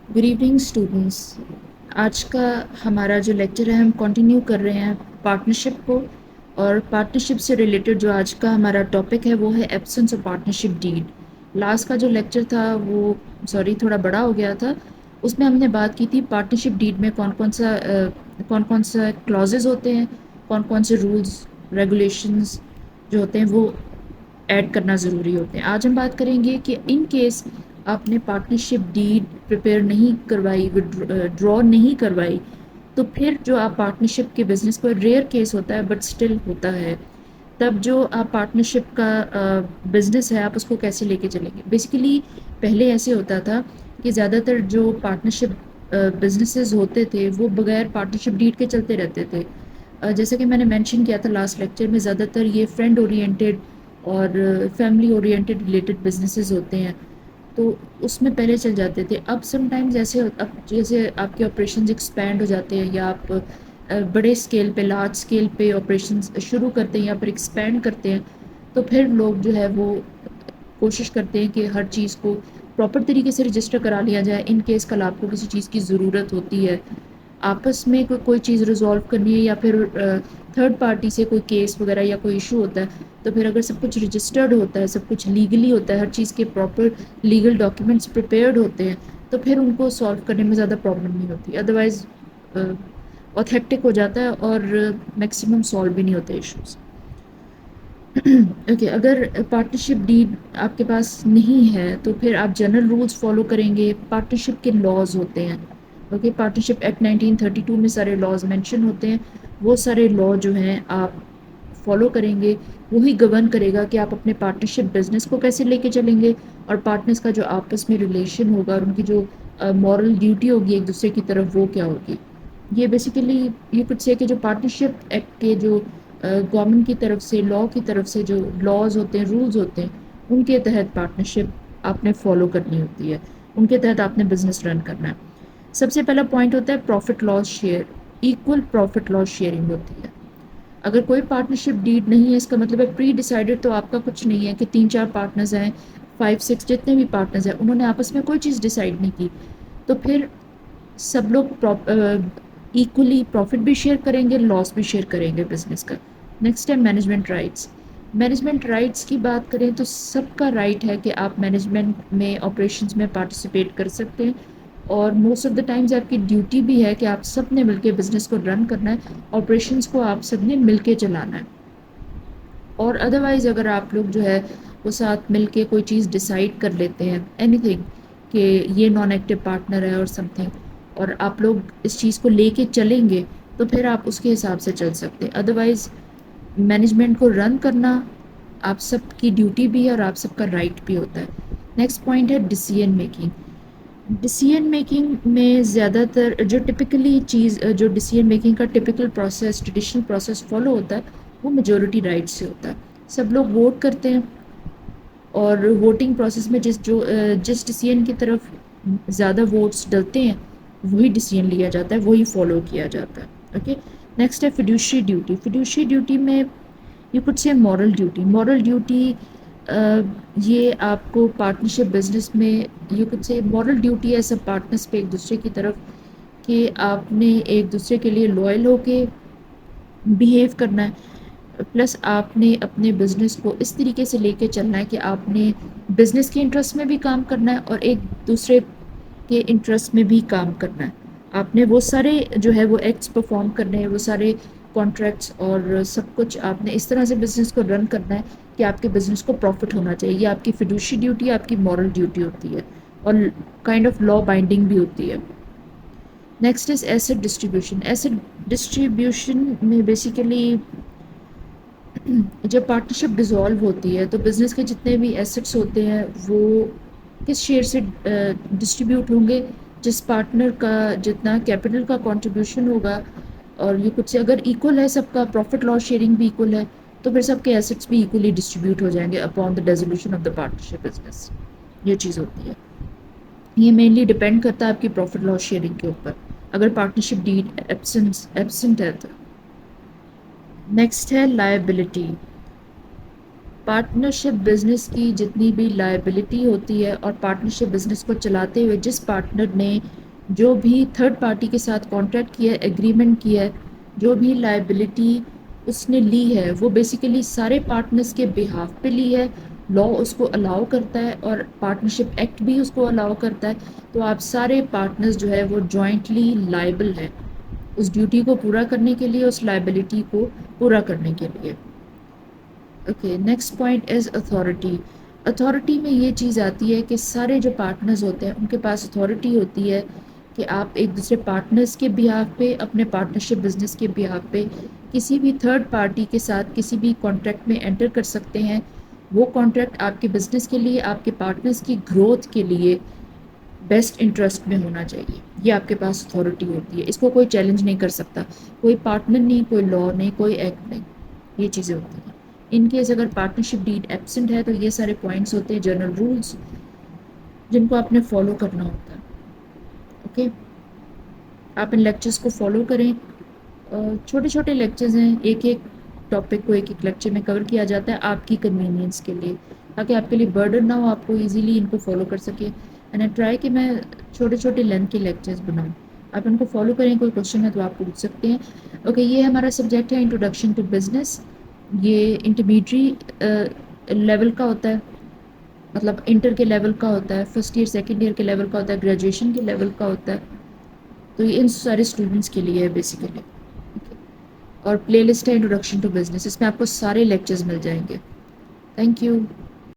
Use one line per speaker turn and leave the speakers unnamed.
Good evening students. آج کا ہمارا جو لیکچر ہے ہم کنٹینیو کر رہے ہیں پارٹنرشپ کو، اور پارٹنرشپ سے ریلیٹڈ جو آج کا ہمارا ٹاپک ہے وہ ہے absence of partnership deed. Last کا جو لیکچر تھا وہ تھوڑا بڑا ہو گیا تھا. اس میں ہم نے بات کی تھی پارٹنرشپ ڈیڈ میں کون کون سا کلازز ہوتے ہیں، کون کون سے رولز ریگولیشنز جو ہوتے ہیں وہ ایڈ کرنا ضروری ہوتے ہیں. آج ہم بات کریں گے کہ ان کیس آپ نے پارٹنرشپ ڈیڈ پریپیئر نہیں کروائی، ڈرا نہیں کروائی، تو پھر جو آپ پارٹنرشپ کے بزنس کو، ریئر کیس ہوتا ہے بٹ اسٹل ہوتا ہے، تب جو آپ پارٹنرشپ کا بزنس ہے آپ اس کو کیسے لے کے چلیں گے. بیسیکلی پہلے ایسے ہوتا تھا کہ زیادہ تر جو پارٹنرشپ بزنسز ہوتے تھے وہ بغیر پارٹنرشپ ڈیڈ کے چلتے رہتے تھے. جیسا کہ میں نے مینشن کیا تھا لاسٹ لیکچر میں، زیادہ تر یہ فرینڈ اورینٹیڈ اور فیملی اورینٹیڈ ریلیٹڈ بزنسز ہوتے ہیں، تو اس میں پہلے چل جاتے تھے. اب سم ٹائمز جیسے آپ کے آپریشنز ایکسپینڈ ہو جاتے ہیں یا آپ بڑے اسکیل پہ، لارج اسکیل پہ آپریشنز شروع کرتے ہیں یا پھر ایکسپینڈ کرتے ہیں، تو پھر لوگ جو ہے وہ کوشش کرتے ہیں کہ ہر چیز کو پراپر طریقے سے رجسٹر کرا لیا جائے. ان کیس کل آپ کو کسی چیز کی ضرورت ہوتی ہے، آپس میں کوئی چیز ریزالو کرنی ہے یا پھر تھرڈ پارٹی سے کوئی کیس وغیرہ یا کوئی ایشو ہوتا ہے، تو پھر اگر سب کچھ رجسٹرڈ ہوتا ہے، سب کچھ لیگلی ہوتا ہے، ہر چیز کے پراپر لیگل ڈاکیومنٹس پریپیئرڈ ہوتے ہیں، تو پھر ان کو سالو کرنے میں زیادہ پرابلم نہیں ہوتی. ادروائز اوتھیکٹک ہو جاتا ہے اور میکسیمم سالو بھی نہیں ہوتے ایشوز. اوکے، اگر پارٹنرشپ ڈیڈ آپ کے پاس نہیں ہے تو پھر آپ جنرل رولز فالو کریں گے. پارٹنرشپ کے لاز ہوتے ہیں، اوکے، پارٹنرشپ ایکٹ 1932 میں سارے لاز مینشن ہوتے ہیں. وہ سارے لا جو ہیں آپ فالو کریں گے، وہی گورن کرے گا کہ آپ اپنے پارٹنرشپ بزنس کو کیسے لے کے چلیں گے، اور پارٹنرز کا جو آپس میں ریلیشن ہوگا اور ان کی جو مورل ڈیوٹی ہوگی ایک دوسرے کی طرف وہ کیا ہوگی. یہ بیسیکلی یہ کچھ ہے کہ جو پارٹنرشپ ایکٹ کے جو گورنمنٹ کی طرف سے، لا کی طرف سے جو لاز ہوتے ہیں، رولز ہوتے ہیں، ان کے تحت پارٹنرشپ آپ نے فالو کرنی ہوتی ہے، ان کے تحت آپ نے بزنس رن کرنا ہے. سب سے پہلا پوائنٹ ہوتا ہے profit loss share. Equal profit loss sharing ہوتی ہے. اگر کوئی پارٹنرشپ ڈیڈ نہیں ہے، اس کا مطلب ہے پری ڈیسائیڈڈ تو آپ کا کچھ نہیں ہے کہ 3-4 پارٹنرز ہیں، 5-6 جتنے بھی پارٹنرز ہیں، انہوں نے آپس میں کوئی چیز ڈیسائیڈ نہیں کی، تو پھر سب لوگ ایکولی پروفٹ بھی شیئر کریں گے، لاس بھی شیئر کریں گے بزنس کا. نیکسٹ ہے مینجمنٹ رائٹس. مینجمنٹ رائٹس کی بات کریں تو سب کا رائٹ ہے کہ آپ مینجمنٹ میں، آپریشنز میں پارٹیسپیٹ کر سکتے ہیں، اور موسٹ آف دا ٹائمز آپ کی ڈیوٹی بھی ہے کہ آپ سب نے مل کے بزنس کو رن کرنا ہے، آپریشنز کو آپ سب نے مل کے چلانا ہے. اور ادروائز اگر آپ لوگ جو ہے وہ ساتھ مل کے کوئی چیز ڈیسائیڈ کر لیتے ہیں، اینی تھنگ، کہ یہ نان ایکٹیو پارٹنر ہے اور سم تھنگ، اور آپ لوگ اس چیز کو لے کے چلیں گے تو پھر آپ اس کے حساب سے چل سکتے ہیں. ادروائز مینجمنٹ کو رن کرنا آپ سب کی ڈیوٹی بھی ہے اور آپ سب کا رائٹ بھی ہوتا ہے. نیکسٹ پوائنٹ ہے ڈیسیژن میکنگ. ڈیسیژن میکنگ میں زیادہ تر جو ٹپکلی چیز، جو ڈیسیژن میکنگ کا typical process, traditional process follow ہوتا ہے، وہ میجورٹی رائٹ سے ہوتا ہے. سب لوگ ووٹ کرتے ہیں، اور ووٹنگ پروسیس میں جس ڈیسیژن کی طرف زیادہ ووٹس ڈلتے ہیں وہی ڈیسیژن لیا جاتا ہے، وہی فالو کیا جاتا ہے. اوکے، نیکسٹ ہے فیڈوشری ڈیوٹی. فیڈوشری ڈیوٹی میں یو کڈ سے مورل ڈیوٹی. مورل ڈیوٹی یہ آپ کو پارٹنرشپ بزنس میں یو کڈ سے مورل ڈیوٹی ہے سب پارٹنرس پہ ایک دوسرے کی طرف، کہ آپ نے ایک دوسرے کے لیے لوئل ہو کے بیہیو کرنا ہے، پلس آپ نے اپنے بزنس کو اس طریقے سے لے کے چلنا ہے کہ آپ نے بزنس کے انٹرسٹ میں بھی کام کرنا ہے اور ایک دوسرے کے انٹرسٹ میں بھی کام کرنا ہے. آپ نے وہ سارے جو ہے وہ ایکٹس پرفارم کرنے ہیں، وہ سارے کانٹریکٹس اور سب کچھ آپ نے اس طرح سے بزنس کو رن کرنا ہے کہ آپ کے بزنس کو پروفٹ ہونا چاہیے. یہ آپ کی فیڈوشری ڈیوٹی، آپ کی مورل ڈیوٹی ہوتی ہے، اور کائنڈ آف لا بائنڈنگ بھی ہوتی ہے. Next is asset distribution. Asset distribution میں بیسیکلی جب پارٹنرشپ ڈیزالو ہوتی ہے تو بزنس کے جتنے بھی ایسٹس ہوتے ہیں وہ کس شیئر سے ڈسٹریبیوٹ ہوں گے؟ جس پارٹنر کا جتنا کیپٹل کا کنٹریبیوشن ہوگا، اور یہ کچھ اگر ایکول ہے سب کا، پروفٹ لاس شیئرنگ بھی ایکول ہے، تو پھر سب کے ایسٹس بھی ایکولی ڈسٹریبیوٹ ہو جائیں گے upon the dissolution of the partnership business. یہ چیز ہوتی ہے. یہ مینلی ڈپینڈ کرتا ہے آپ کی پروفٹ لاس شیئرنگ کے اوپر، اگر پارٹنرشپ ڈیڈ ایبسنٹ ہے تو. نیکسٹ ہے لائبلٹی. پارٹنرشپ بزنس کی جتنی بھی لائبلٹی ہوتی ہے اور پارٹنرشپ بزنس کو چلاتے ہوئے جس پارٹنر نے جو بھی تھرڈ پارٹی کے ساتھ کانٹریکٹ کیا ہے، ایگریمنٹ کیا ہے، جو بھی لائبلٹی اس نے لی ہے، وہ بیسیکلی سارے پارٹنرز کے بہاف پہ لی ہے. لا اس کو الاؤ کرتا ہے اور پارٹنرشپ ایکٹ بھی اس کو الاؤ کرتا ہے. تو آپ سارے پارٹنرز جو ہے وہ جوائنٹلی لائبل ہے اس ڈیوٹی کو پورا کرنے کے لیے، اس لائبلٹی کو پورا کرنے کے لیے. Okay, next point is authority. Authority میں یہ چیز آتی ہے کہ سارے جو پارٹنرز ہوتے ہیں ان کے پاس اتھارٹی ہوتی ہے کہ آپ ایک دوسرے پارٹنرز کے بیہاف پہ، اپنے پارٹنرشپ بزنس کے بیہاف پہ کسی بھی تھرڈ پارٹی کے ساتھ کسی بھی کانٹریکٹ میں انٹر کر سکتے ہیں. وہ کانٹریکٹ آپ کے بزنس کے لیے، آپ کے پارٹنرز کی گروتھ کے لیے بیسٹ انٹرسٹ میں ہونا چاہیے. یہ آپ کے پاس اتھارٹی ہوتی ہے، اس کو کوئی چیلنج نہیں کر سکتا، کوئی پارٹنر نہیں، کوئی لا نہیں، کوئی ایکٹ نہیں. یہ چیزیں ہوتی ہیں. ان کیس اگر پارٹنرشپ ڈیڈ ایبسنٹ ہے تو یہ سارے پوائنٹس ہوتے ہیں، جنرل رولز جن کو آپ نے فالو کرنا ہوتا ہے. اوکے، آپ ان لیکچرز کو فالو کریں. چھوٹے چھوٹے لیکچرز ہیں، ایک ایک ٹاپک کو ایک ایک لیکچر میں کور کیا جاتا ہے آپ کی کنوینئنس کے لیے، تاکہ آپ کے لیے برڈن نہ ہو، آپ کو ایزیلی ان کو فالو کر سکے. اینڈ آئی ٹرائی کہ میں چھوٹے چھوٹے لینتھ کے لیکچرز بناؤں. آپ ان کو فالو کریں. کوئی کوشچن ہے تو آپ پوچھ سکتے ہیں. اوکے، یہ ہمارا سبجیکٹ ہے انٹروڈکشن ٹو بزنس. یہ انٹرمیڈیٹ لیول کا ہوتا ہے، مطلب انٹر کے لیول کا ہوتا ہے، فرسٹ ایئر سیکنڈ ایئر کے لیول کا ہوتا ہے، گریجویشن کے لیول کا ہوتا ہے. تو یہ ان سارے اسٹوڈنٹس کے لیے ہے بیسیکلی. اور پلے لسٹ ہے انٹروڈکشن ٹو بزنس، اس میں آپ کو سارے لیکچرز مل جائیں گے. Thank you.